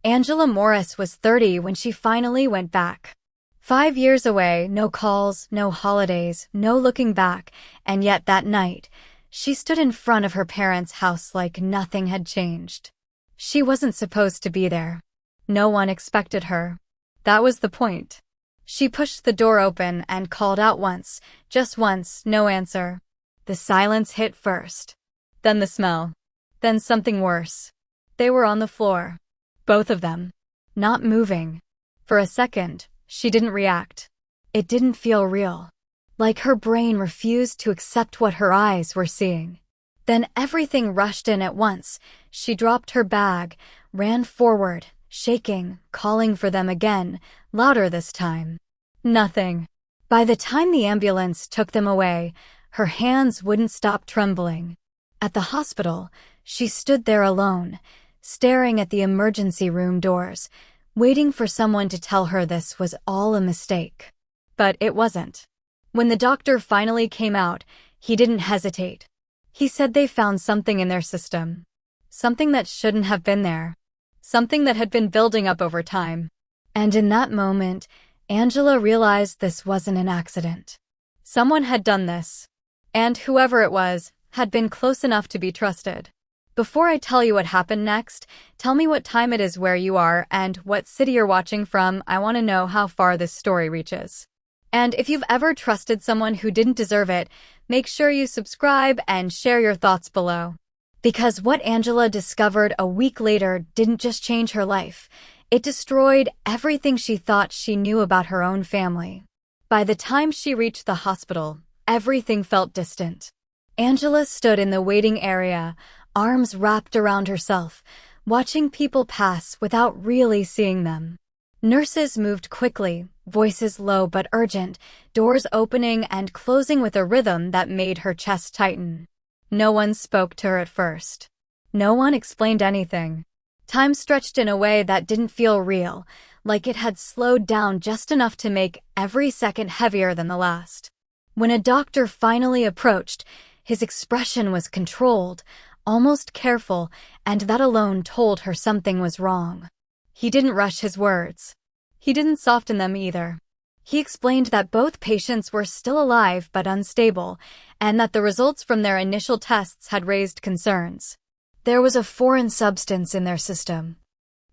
Angela Morris was 30 when she finally went back. 5 years away, no calls, no holidays, no looking back, and yet that night, she stood in front of her parents' house like nothing had changed. She wasn't supposed to be there. No one expected her. That was the point. She pushed the door open and called out once, just once, no answer. The silence hit first. Then the smell. Then something worse. They were on the floor. Both of them. Not moving. For a second, she didn't react. It didn't feel real. Like her brain refused to accept what her eyes were seeing. Then everything rushed in at once. She dropped her bag, ran forward, shaking, calling for them again, louder this time. Nothing. By the time the ambulance took them away, her hands wouldn't stop trembling. At the hospital, she stood there alone, staring at the emergency room doors, waiting for someone to tell her this was all a mistake. But it wasn't. When the doctor finally came out, he didn't hesitate. He said they found something in their system. Something that shouldn't have been there. Something that had been building up over time. And in that moment, Angela realized this wasn't an accident. Someone had done this. And whoever it was, had been close enough to be trusted. Before I tell you what happened next, tell me what time it is where you are and what city you're watching from. I want to know how far this story reaches. And if you've ever trusted someone who didn't deserve it, make sure you subscribe and share your thoughts below. Because what Angela discovered a week later didn't just change her life. It destroyed everything she thought she knew about her own family. By the time she reached the hospital, everything felt distant. Angela stood in the waiting area, arms wrapped around herself, watching people pass without really seeing them. Nurses moved quickly, voices low but urgent, doors opening and closing with a rhythm that made her chest tighten. No one spoke to her at first. No one explained anything. Time stretched in a way that didn't feel real, like it had slowed down just enough to make every second heavier than the last. When a doctor finally approached, his expression was controlled, almost careful, and that alone told her something was wrong. He didn't rush his words. He didn't soften them either. He explained that both patients were still alive but unstable, and that the results from their initial tests had raised concerns. There was a foreign substance in their system.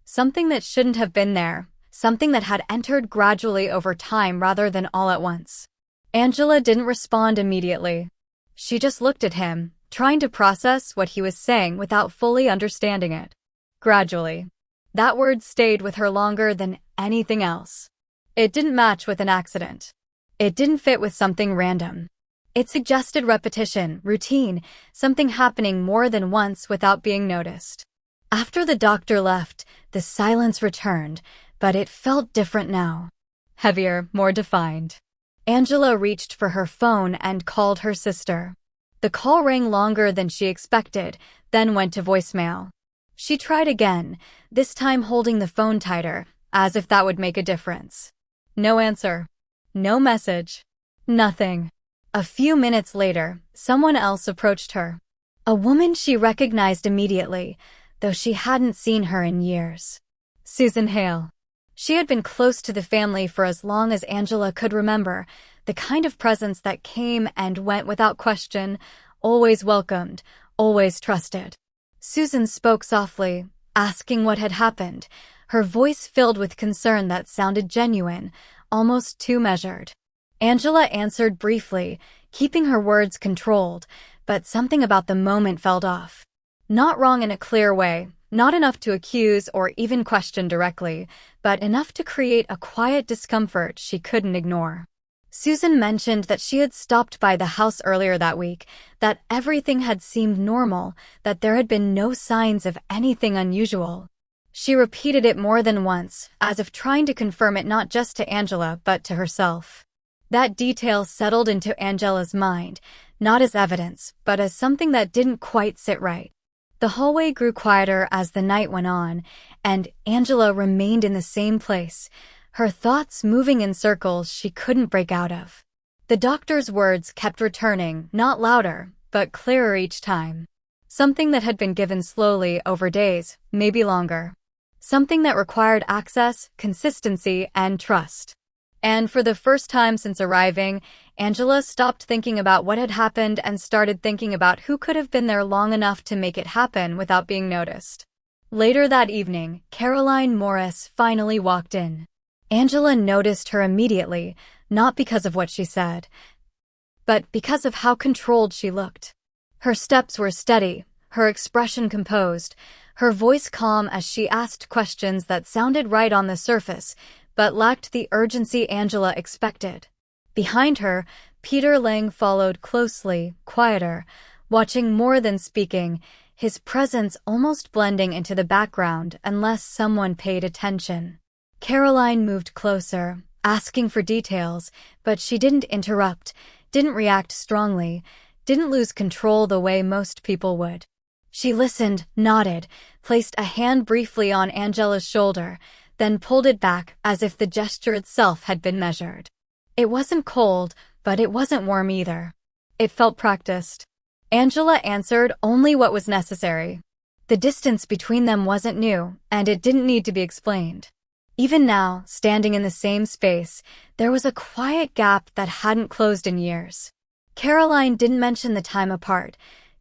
Something that shouldn't have been there, something that had entered gradually over time rather than all at once. Angela didn't respond immediately. She just looked at him, trying to process what he was saying without fully understanding it. Gradually. That word stayed with her longer than anything else. It didn't match with an accident. It didn't fit with something random. It suggested repetition, routine, something happening more than once without being noticed. After the doctor left, the silence returned, but it felt different now. Heavier, more defined. Angela reached for her phone and called her sister. The call rang longer than she expected, then went to voicemail. She tried again, this time holding the phone tighter, as if that would make a difference. No answer. No message. Nothing. A few minutes later, someone else approached her. A woman she recognized immediately, though she hadn't seen her in years. Susan Hale. She had been close to the family for as long as Angela could remember, the kind of presence that came and went without question, always welcomed, always trusted. Susan spoke softly, asking what had happened, her voice filled with concern that sounded genuine, almost too measured. Angela answered briefly, keeping her words controlled, but something about the moment felt off. Not wrong in a clear way, not enough to accuse or even question directly, but enough to create a quiet discomfort she couldn't ignore. Susan mentioned that she had stopped by the house earlier that week, that everything had seemed normal, that there had been no signs of anything unusual. She repeated it more than once, as if trying to confirm it not just to Angela but to herself. That detail settled into Angela's mind, not as evidence, but as something that didn't quite sit right. The hallway grew quieter as the night went on, and Angela remained in the same place, her thoughts moving in circles she couldn't break out of. The doctor's words kept returning, not louder, but clearer each time. Something that had been given slowly over days, maybe longer. something that required access, consistency, and trust. And for the first time since arriving, Angela stopped thinking about what had happened and started thinking about who could have been there long enough to make it happen without being noticed. Later that evening, Caroline Morris finally walked in. Angela noticed her immediately, not because of what she said, but because of how controlled she looked. Her steps were steady, her expression composed, her voice calm as she asked questions that sounded right on the surface, but lacked the urgency Angela expected. Behind her, Peter Lang followed closely, quieter, watching more than speaking, his presence almost blending into the background unless someone paid attention. Caroline moved closer, asking for details, but she didn't interrupt, didn't react strongly, didn't lose control the way most people would. She listened, nodded, placed a hand briefly on Angela's shoulder, then pulled it back as if the gesture itself had been measured. It wasn't cold, but it wasn't warm either. It felt practiced. Angela answered only what was necessary. The distance between them wasn't new, and it didn't need to be explained. Even now, standing in the same space, there was a quiet gap that hadn't closed in years. Caroline didn't mention the time apart,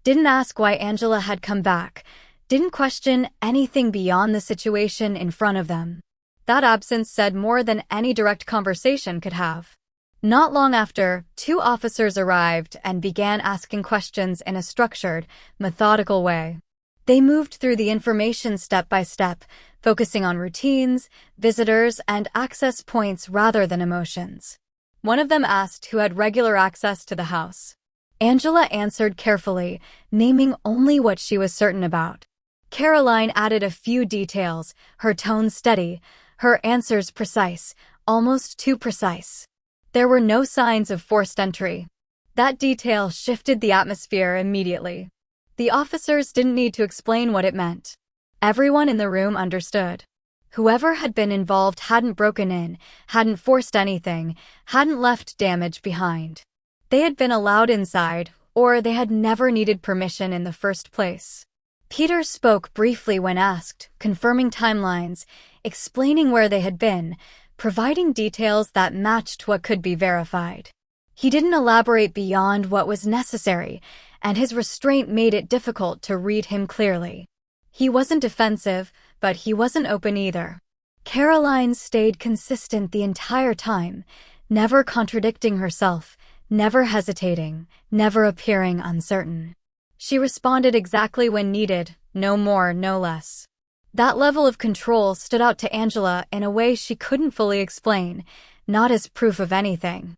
didn't ask why Angela had come back, didn't question anything beyond the situation in front of them. That absence said more than any direct conversation could have. Not long after, two officers arrived and began asking questions in a structured, methodical way. They moved through the information step by step, focusing on routines, visitors, and access points rather than emotions. One of them asked who had regular access to the house. Angela answered carefully, naming only what she was certain about. Caroline added a few details, her tone steady, her answers precise, almost too precise. There were no signs of forced entry. That detail shifted the atmosphere immediately. The officers didn't need to explain what it meant. Everyone in the room understood. Whoever had been involved hadn't broken in, hadn't forced anything, hadn't left damage behind. They had been allowed inside, or they had never needed permission in the first place. Peter spoke briefly when asked, confirming timelines, explaining where they had been, providing details that matched what could be verified. He didn't elaborate beyond what was necessary, and his restraint made it difficult to read him clearly. He wasn't defensive, but he wasn't open either. Caroline stayed consistent the entire time, never contradicting herself, never hesitating, never appearing uncertain. She responded exactly when needed, no more, no less. That level of control stood out to Angela in a way she couldn't fully explain, not as proof of anything,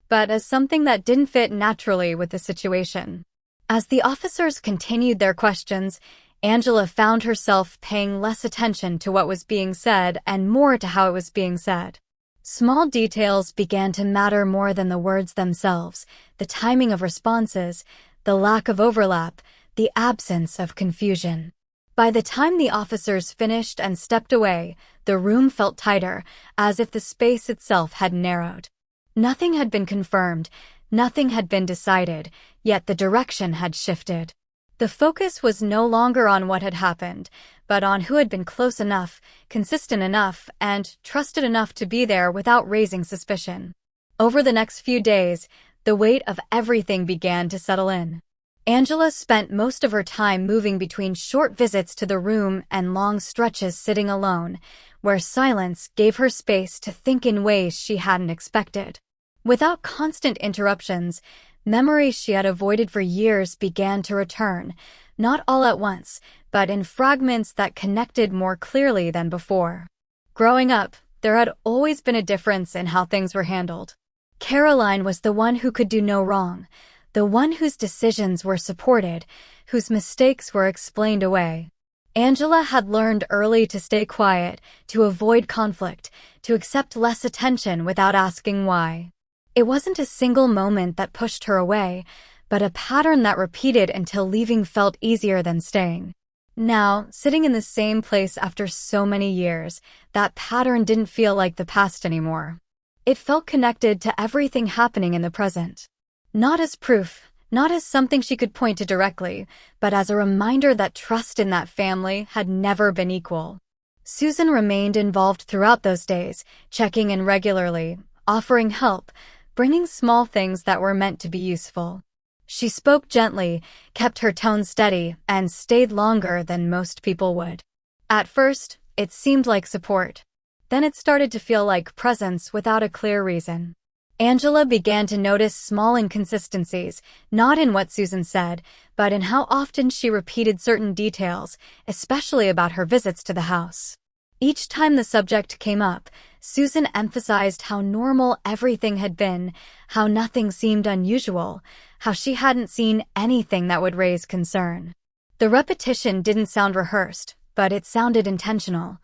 but as something that didn't fit naturally with the situation. As the officers continued their questions, Angela found herself paying less attention to what was being said and more to how it was being said. Small details began to matter more than the words themselves, the timing of responses, the lack of overlap, the absence of confusion. By the time the officers finished and stepped away, the room felt tighter, as if the space itself had narrowed. Nothing had been confirmed, nothing had been decided, yet the direction had shifted. The focus was no longer on what had happened, but on who had been close enough, consistent enough, and trusted enough to be there without raising suspicion. Over the next few days, the weight of everything began to settle in. Angela spent most of her time moving between short visits to the room and long stretches sitting alone, where silence gave her space to think in ways she hadn't expected. Without constant interruptions, memories she had avoided for years began to return, not all at once, but in fragments that connected more clearly than before. Growing up, there had always been a difference in how things were handled. Caroline was the one who could do no wrong, the one whose decisions were supported, whose mistakes were explained away. Angela had learned early to stay quiet, to avoid conflict, to accept less attention without asking why. It wasn't a single moment that pushed her away, but a pattern that repeated until leaving felt easier than staying. Now, sitting in the same place after so many years, that pattern didn't feel like the past anymore. It felt connected to everything happening in the present. Not as proof, not as something she could point to directly, but as a reminder that trust in that family had never been equal. Susan remained involved throughout those days, checking in regularly, offering help, bringing small things that were meant to be useful. She spoke gently, kept her tone steady, and stayed longer than most people would. At first, it seemed like support. Then it started to feel like presence without a clear reason. Angela began to notice small inconsistencies, not in what Susan said, but in how often she repeated certain details, especially about her visits to the house. Each time the subject came up, Susan emphasized how normal everything had been, how nothing seemed unusual, how she hadn't seen anything that would raise concern. The repetition didn't sound rehearsed, but it sounded intentional,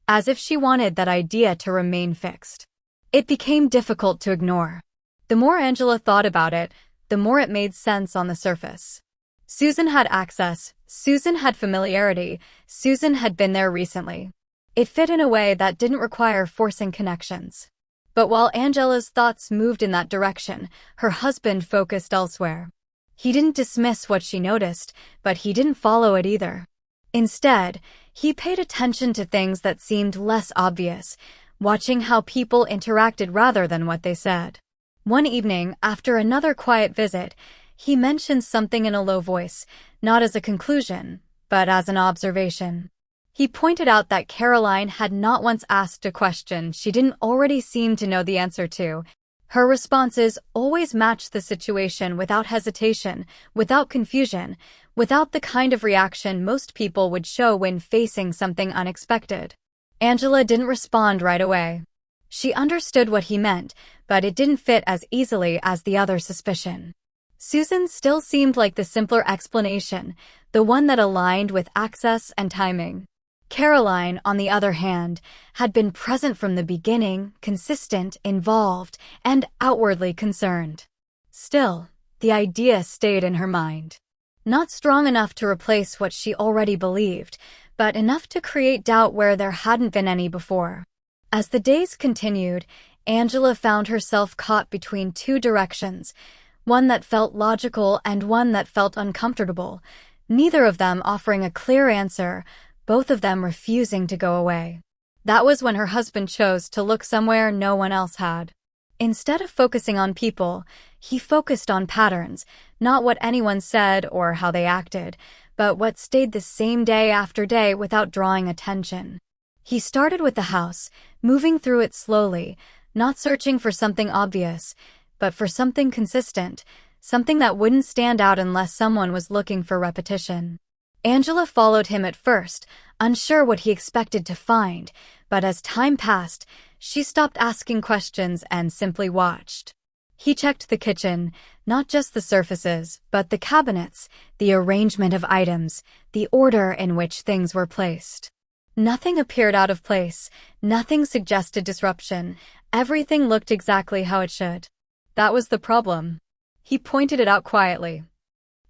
as if she wanted that idea to remain fixed. It became difficult to ignore. The more Angela thought about it, the more it made sense on the surface. Susan had access, Susan had familiarity, Susan had been there recently. It fit in a way that didn't require forcing connections. But while Angela's thoughts moved in that direction, her husband focused elsewhere. He didn't dismiss what she noticed, but he didn't follow it either. Instead, he paid attention to things that seemed less obvious, watching how people interacted rather than what they said. One evening, after another quiet visit, he mentioned something in a low voice, not as a conclusion, but as an observation. He pointed out that Caroline had not once asked a question she didn't already seem to know the answer to. Her responses always matched the situation without hesitation, without confusion, without the kind of reaction most people would show when facing something unexpected. Angela didn't respond right away. She understood what he meant, but it didn't fit as easily as the other suspicion. Susan still seemed like the simpler explanation, the one that aligned with access and timing. Caroline, on the other hand, had been present from the beginning, consistent, involved, and outwardly concerned. Still, the idea stayed in her mind. Not strong enough to replace what she already believed, but enough to create doubt where there hadn't been any before. As the days continued, Angela found herself caught between two directions, one that felt logical and one that felt uncomfortable, neither of them offering a clear answer, both of them refusing to go away. That was when her husband chose to look somewhere no one else had. Instead of focusing on people, he focused on patterns, not what anyone said or how they acted, but what stayed the same day after day without drawing attention. He started with the house, moving through it slowly, not searching for something obvious, but for something consistent, something that wouldn't stand out unless someone was looking for repetition. Angela followed him at first, unsure what he expected to find, but as time passed, she stopped asking questions and simply watched. He checked the kitchen, not just the surfaces, but the cabinets, the arrangement of items, the order in which things were placed. Nothing appeared out of place, nothing suggested disruption, everything looked exactly how it should. That was the problem. He pointed it out quietly,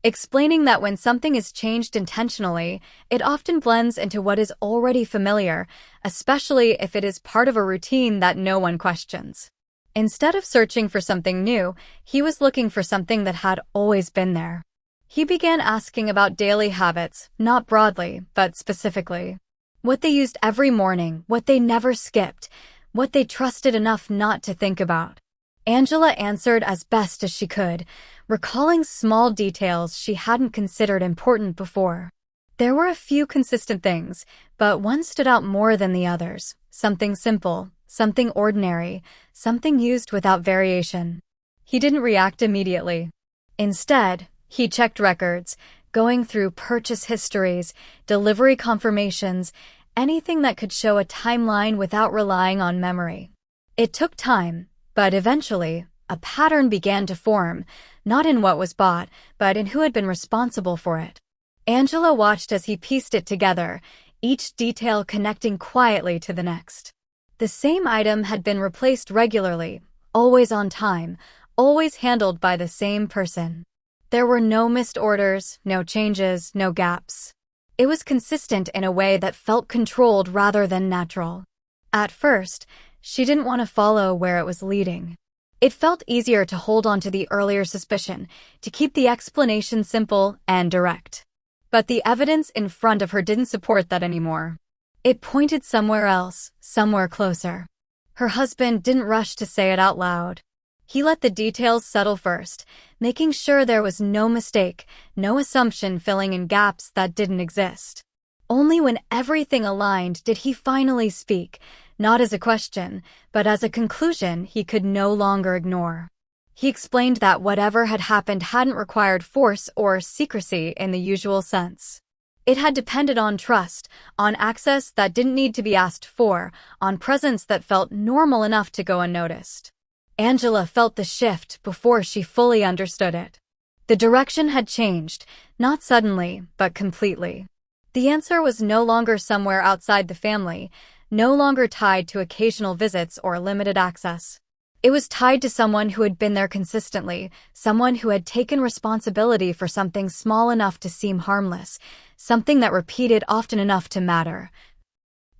explaining that when something is changed intentionally, it often blends into what is already familiar, especially if it is part of a routine that no one questions. Instead of searching for something new, he was looking for something that had always been there. He began asking about daily habits, not broadly, but specifically. What they used every morning, what they never skipped, what they trusted enough not to think about. Angela answered as best as she could, recalling small details she hadn't considered important before. There were a few consistent things, but one stood out more than the others. Something simple, something ordinary, something used without variation. He didn't react immediately. Instead, he checked records, going through purchase histories, delivery confirmations, anything that could show a timeline without relying on memory. It took time, but eventually, a pattern began to form, not in what was bought, but in who had been responsible for it. Angela watched as he pieced it together, each detail connecting quietly to the next. The same item had been replaced regularly, always on time, always handled by the same person. There were no missed orders, no changes, no gaps. It was consistent in a way that felt controlled rather than natural. At first, she didn't want to follow where it was leading. It felt easier to hold on to the earlier suspicion, to keep the explanation simple and direct. But the evidence in front of her didn't support that anymore. It pointed somewhere else, somewhere closer. Her husband didn't rush to say it out loud. He let the details settle first, making sure there was no mistake, no assumption filling in gaps that didn't exist. Only when everything aligned did he finally speak, not as a question, but as a conclusion he could no longer ignore. He explained that whatever had happened hadn't required force or secrecy in the usual sense. It had depended on trust, on access that didn't need to be asked for, on presence that felt normal enough to go unnoticed. Angela felt the shift before she fully understood it. The direction had changed, not suddenly, but completely. The answer was no longer somewhere outside the family, no longer tied to occasional visits or limited access. It was tied to someone who had been there consistently, someone who had taken responsibility for something small enough to seem harmless, something that repeated often enough to matter,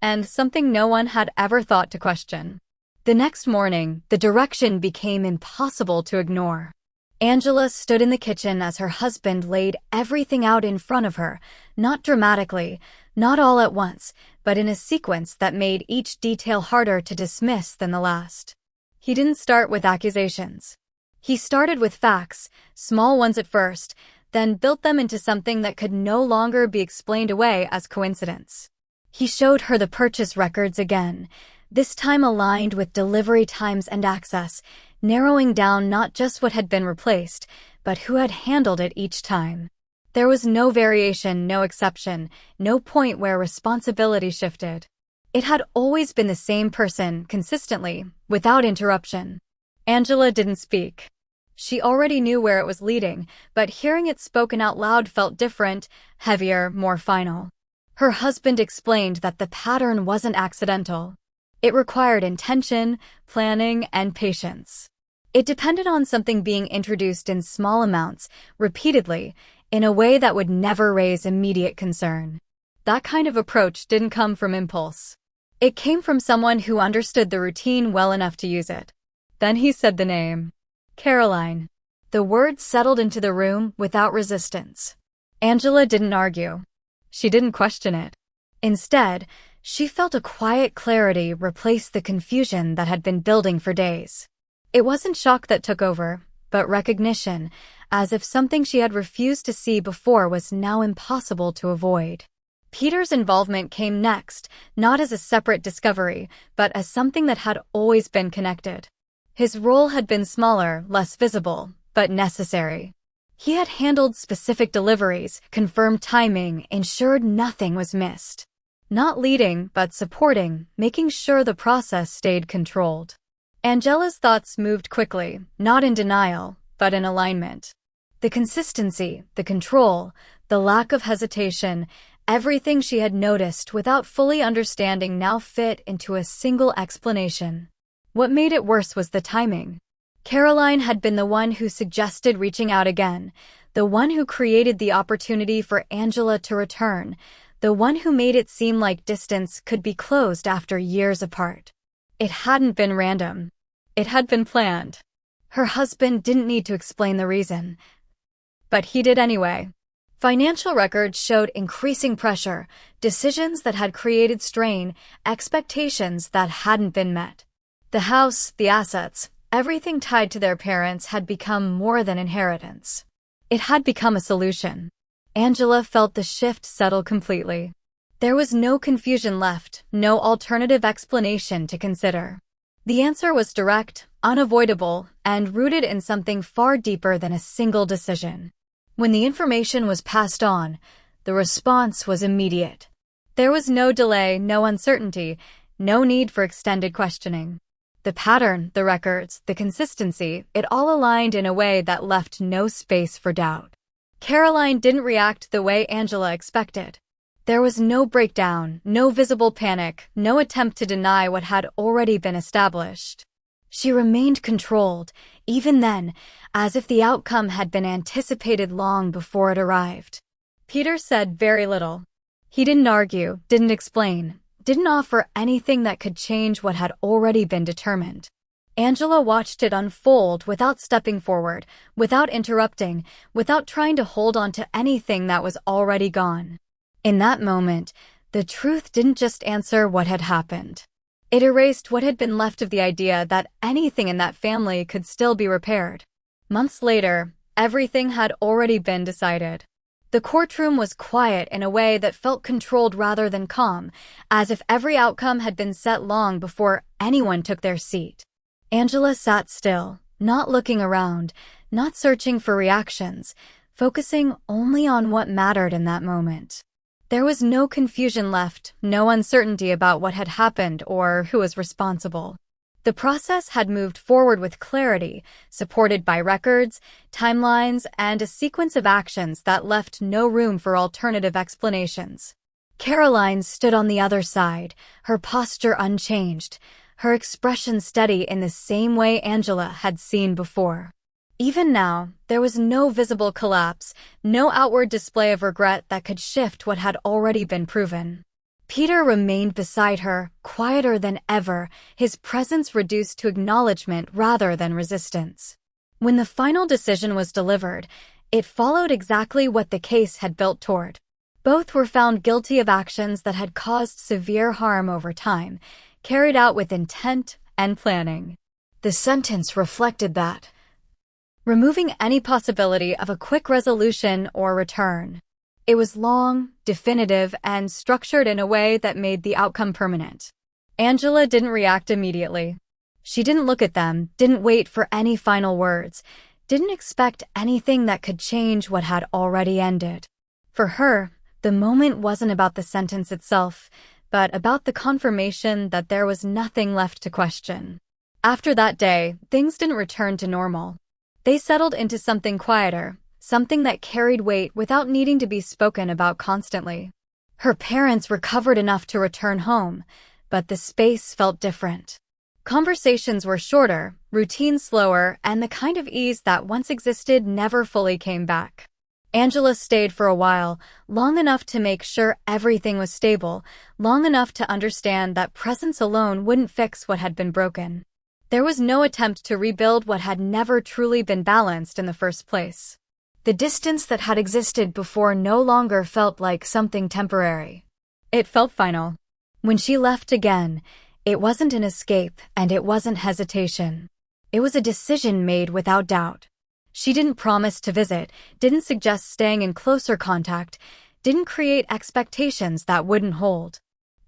and something no one had ever thought to question. The next morning, the direction became impossible to ignore. Angela stood in the kitchen as her husband laid everything out in front of her, not dramatically, not all at once, but in a sequence that made each detail harder to dismiss than the last. He didn't start with accusations. He started with facts, small ones at first, then built them into something that could no longer be explained away as coincidence. He showed her the purchase records again, this time aligned with delivery times and access, narrowing down not just what had been replaced, but who had handled it each time. There was no variation, no exception, no point where responsibility shifted. It had always been the same person, consistently, without interruption. Angela didn't speak. She already knew where it was leading, but hearing it spoken out loud felt different, heavier, more final. Her husband explained that the pattern wasn't accidental. It required intention, planning, and patience. It depended on something being introduced in small amounts, repeatedly, in a way that would never raise immediate concern. That kind of approach didn't come from impulse. It came from someone who understood the routine well enough to use it. Then he said the name. Caroline. The word settled into the room without resistance. Angela didn't argue. She didn't question it. Instead, she felt a quiet clarity replace the confusion that had been building for days. It wasn't shock that took over, but recognition, as if something she had refused to see before was now impossible to avoid. Peter's involvement came next, not as a separate discovery, but as something that had always been connected. His role had been smaller, less visible, but necessary. He had handled specific deliveries, confirmed timing, ensured nothing was missed. Not leading, but supporting, making sure the process stayed controlled. Angela's thoughts moved quickly, not in denial, but in alignment. The consistency, the control, the lack of hesitation, everything she had noticed without fully understanding now fit into a single explanation. What made it worse was the timing. Caroline had been the one who suggested reaching out again, the one who created the opportunity for Angela to return, the one who made it seem like distance could be closed after years apart. It hadn't been random. It had been planned. Her husband didn't need to explain the reason. But he did anyway. Financial records showed increasing pressure, decisions that had created strain, expectations that hadn't been met. The house, the assets, everything tied to their parents had become more than inheritance. It had become a solution. Angela felt the shift settle completely. There was no confusion left, no alternative explanation to consider. The answer was direct, unavoidable, and rooted in something far deeper than a single decision. When the information was passed on, the response was immediate. There was no delay, no uncertainty, no need for extended questioning. The pattern, the records, the consistency, it all aligned in a way that left no space for doubt. Caroline didn't react the way Angela expected. There was no breakdown, no visible panic, no attempt to deny what had already been established. She remained controlled, even then, as if the outcome had been anticipated long before it arrived. Peter said very little. He didn't argue, didn't explain, didn't offer anything that could change what had already been determined. Angela watched it unfold without stepping forward, without interrupting, without trying to hold on to anything that was already gone. In that moment, The truth didn't just answer what had happened. It erased what had been left of the idea that anything in that family could still be repaired. Months later, everything had already been decided. The courtroom was quiet in a way that felt controlled rather than calm, as if every outcome had been set long before anyone took their seat. Angela sat still, not looking around, not searching for reactions, focusing only on what mattered in that moment. There was no confusion left, no uncertainty about what had happened or who was responsible. The process had moved forward with clarity, supported by records, timelines, and a sequence of actions that left no room for alternative explanations. Caroline stood on the other side, her posture unchanged, her expression steady in the same way Angela had seen before. Even now, there was no visible collapse, no outward display of regret that could shift what had already been proven. Peter remained beside her, quieter than ever, his presence reduced to acknowledgement rather than resistance. When the final decision was delivered, it followed exactly what the case had built toward. Both were found guilty of actions that had caused severe harm over time, carried out with intent and planning. The sentence reflected that, removing any possibility of a quick resolution or return. It was long, definitive, and structured in a way that made the outcome permanent. Angela didn't react immediately. She didn't look at them, didn't wait for any final words, didn't expect anything that could change what had already ended. For her, the moment wasn't about the sentence itself, but about the confirmation that there was nothing left to question. After that day, things didn't return to normal. They settled into something quieter, something that carried weight without needing to be spoken about constantly. Her parents recovered enough to return home, but the space felt different. Conversations were shorter, routines slower, and the kind of ease that once existed never fully came back. Angela stayed for a while, long enough to make sure everything was stable, long enough to understand that presence alone wouldn't fix what had been broken. There was no attempt to rebuild what had never truly been balanced in the first place. The distance that had existed before no longer felt like something temporary. It felt final. When she left again, it wasn't an escape and it wasn't hesitation. It was a decision made without doubt. She didn't promise to visit, didn't suggest staying in closer contact, didn't create expectations that wouldn't hold.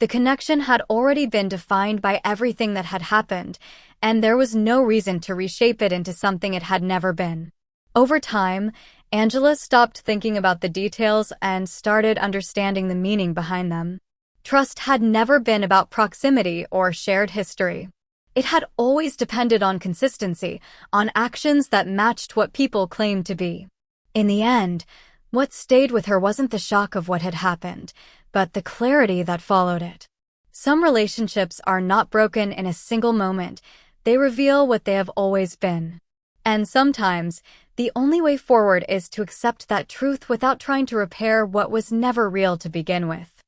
The connection had already been defined by everything that had happened, and there was no reason to reshape it into something it had never been. Over time, Angela stopped thinking about the details and started understanding the meaning behind them. Trust had never been about proximity or shared history. It had always depended on consistency, on actions that matched what people claimed to be. In the end, what stayed with her wasn't the shock of what had happened, but the clarity that followed it. Some relationships are not broken in a single moment. They reveal what they have always been. And sometimes, the only way forward is to accept that truth without trying to repair what was never real to begin with.